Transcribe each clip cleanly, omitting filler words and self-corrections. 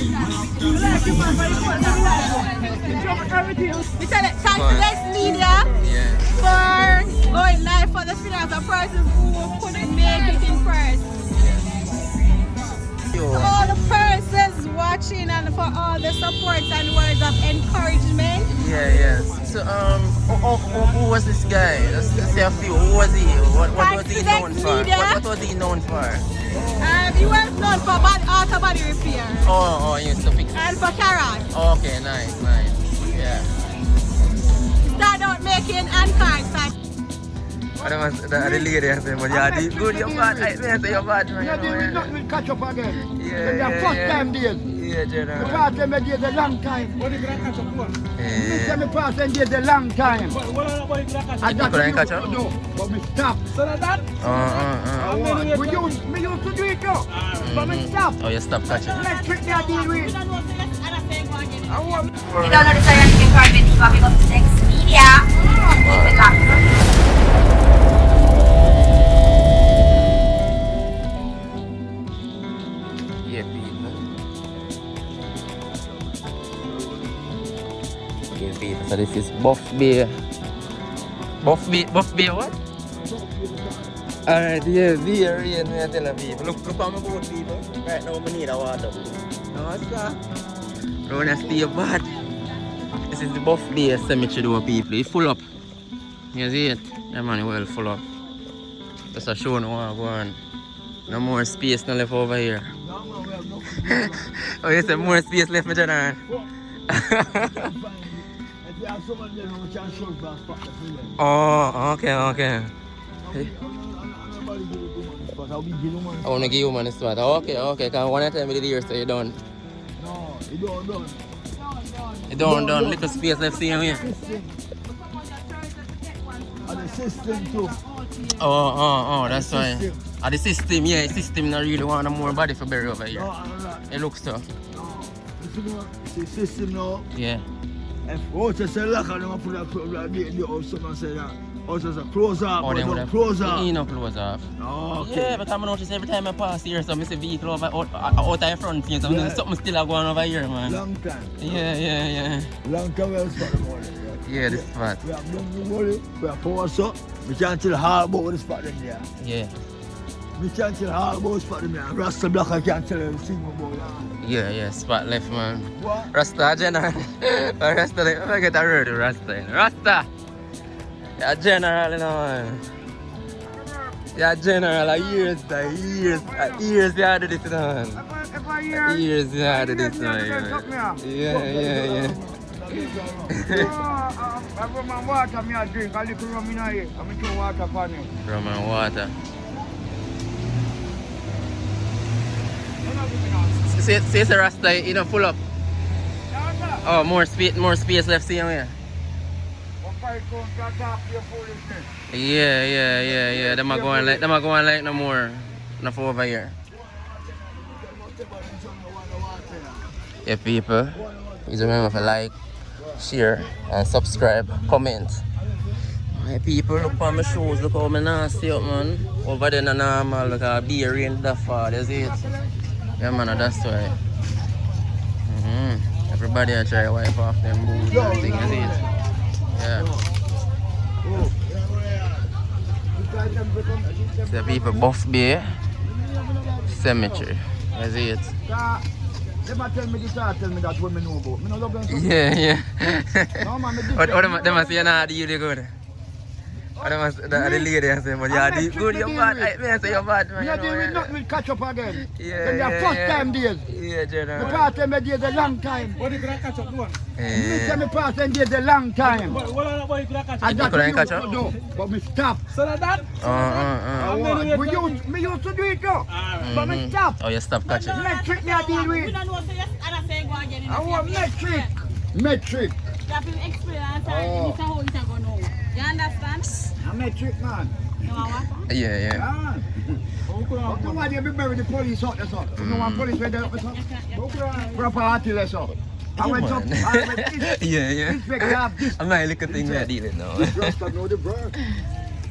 Thanks to this media for going live for the funeral of persons who couldn't make it in person. To all the persons watching and for all the support and words of encouragement. So who was this guy? Let's say a few. Who was he? What was he known for? What was he known for? He was known for auto body repair. Oh, he used to fix it. And for carrots. Okay, nice. Yeah. Start out making and cards. The lady I said, but yeah, good, you're bad. I say you're bad, man. You're doing nothing with catch up again. Yeah. First time days. Yeah, General. The part them days a long time. What did you catch up for? The part them days a long time. I couldn't catch up? No, but we stop. So that? We used to do it though. But we stop. Oh, you stop catching. Let's trick that deal with. You don't know the Scientific Encouragement Team because of Sex Media. Keep it locked. So this is Buff Beer. Buff Beer what? Alright, yeah, beer rain, I tell people. Look on my boat, people. Right now, we need a water. No, what's that? Don't stay bad. This is the Buff Beer cemetery, though, people. It's full up. You see it? Yeah, man, well full up. Just a show no go on. No more space no left over here. Oh, you said more space left, my general. Oh, okay. I want to give you man the spot. Okay. Because one time I did here, so you done. No, you done. You done. Little space left seeing here. And the system too. Oh, that's why. The system, system not really want more body for bury over here. No. It looks so. The system now. Yeah. If water say lock and them put the house, someone say that house is a close off, Oh, they would have close off. no close off. Okay. Yeah, because I notice every time I pass here, so I see vehicle out in front here, so something still going over here, man. Long time. Yeah. Long time we have spot the morning. Yeah, this spot. We have done the money, we have power so we can't tell how about the spot them there. Yeah. We can't tell how about the spot them there. Rasta Black I can't tell everything about that. Yeah, spot left, man. What? Rasta, general. Rasta, I get a word with Rasta. Rasta! Yeah, general, you know, man. Yeah, general, years you had this, you know, man. Years you had this, man. Yeah. I got my water, I drink a little rum in here. I'm into water for me. Rum and water. Say the Rasta, you know, full up. Oh, more space left, see him here. Yeah. Them are going like no more. Enough over here. Yeah, people. Please remember to like, share, and subscribe, comment. My people, look for my shoes, look how I'm nasty up, man. Over there, no normal, look how beer rain that far, you see it? Yeah, man, that's why. Everybody I try to wipe off them boots and things, you see it? Yeah. The people Buff Beer Cemetery, you see it? They might tell me this, tell me that women know about. Me no love them so. Yeah. No, man, me What they must say, nah, do you good? The lady I say, but yeah, good, you're bad. I say you're bad, man. You're doing nothing with catch up again. Yeah. They're first time days. Yeah, General. The part them days a long time. What did you catch up doing? Me part them days a long time. What did you catch up? And You couldn't catch up? No, but me stop. So that? We used to do it though. But me stop. Oh, you stop catching. Metric me I deal with. We don't know, so yes, and I say go again. I want metric. Metric. You have to explain and say, this is how it's going to go. You understand? I'm metric, man. You want water? Yeah. Don't want you to bury the police out there, so. You know one police right there up there? Proper artillery, so. I went up. Yeah. Inspector have this. I'm not looking at things I dealing now. Just know the bird.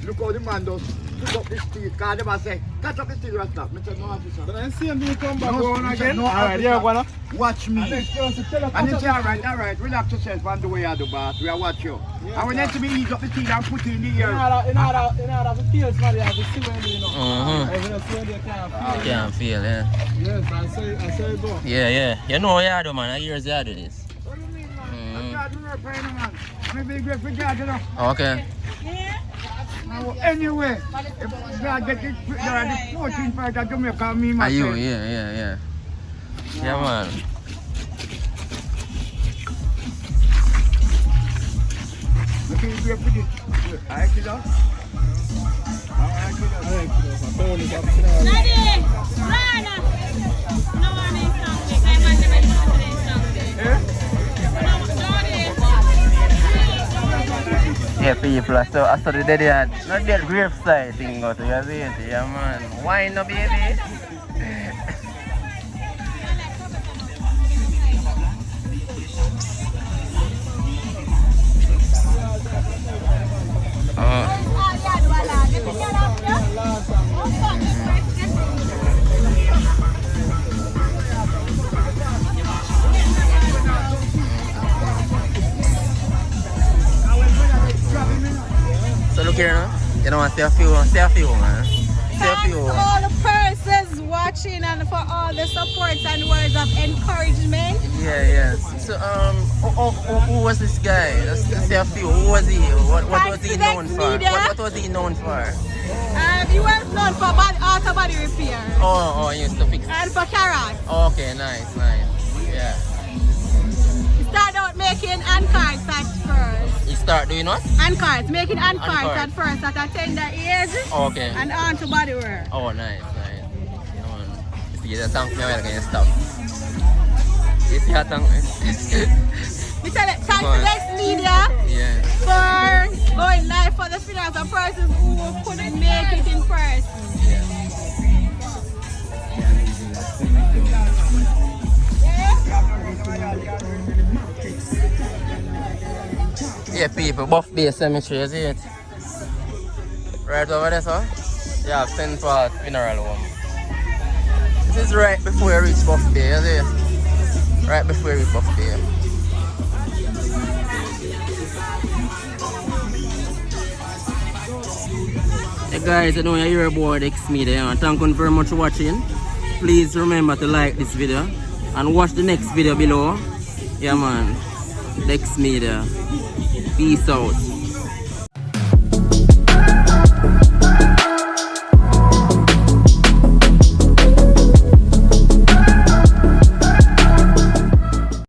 Look how the man does. Put up his teeth. Because they must say, cut up his teeth right now. I said, no, officer. But I see him come back No, on I said, again. no, Alright, yeah, officer. go on. Watch me. And next person tell us. And it's alright. Relax yourself and do what you do, boss. We are watch you. Yeah, And when you see me ease up the teeth and put it in the ear. In order to feel somebody, you have to see when you know. Mm-hmm. If you see when they can't feel. You can't feel, yeah. Yes, I say it go. Yeah. You know what you do, man. I hear you do this. What do you mean, man? I'm God, I'm not paying, man. I'm being grateful, God, you know. Okay. Now, anyway, if God get it, the 14th part of Jamaica, me, Are myself. you? Yeah. Yeah, man. Look at you, grateful, this. Alright, kiddo? Alright, kiddo. Daddy, run! No one is something. I must have been something. Eh? Yeah, people, I saw the dead yard. Not that grave side thing, but you see it, yeah, man. Why no, baby? So look here, no? You know, say a few, man. Say a few. Thanks to all the persons watching and for all the support and words of encouragement. Yeah. So, who was this guy? Say a few. Who was he? What was he known for? What was he known for? He was known for auto body repair. Oh, he used to fix. And for carrots. Okay, nice. Yeah. He started out making hand cards at first. You start doing what? Hand cards, making hand Hand cards cards. at first at a tender age. Okay. And on to body wear. Oh, nice. You see, the tank me well, can you stop? You see how tank We tell it, thanks to Dex Media Yeah. for going live for the funerals of persons who couldn't make it in person. Yeah, people, Buff Bay Cemetery, is it? Right over there, sir? Yeah, St. Paul's Funeral Home. This is right before you reach Buff Bay, is it? Right before you reach Buff Bay. Hey guys, I know you're here about X Media. Thank you very much for watching. Please remember to like this video and watch the next video below. Yeah man, X Media. Peace out.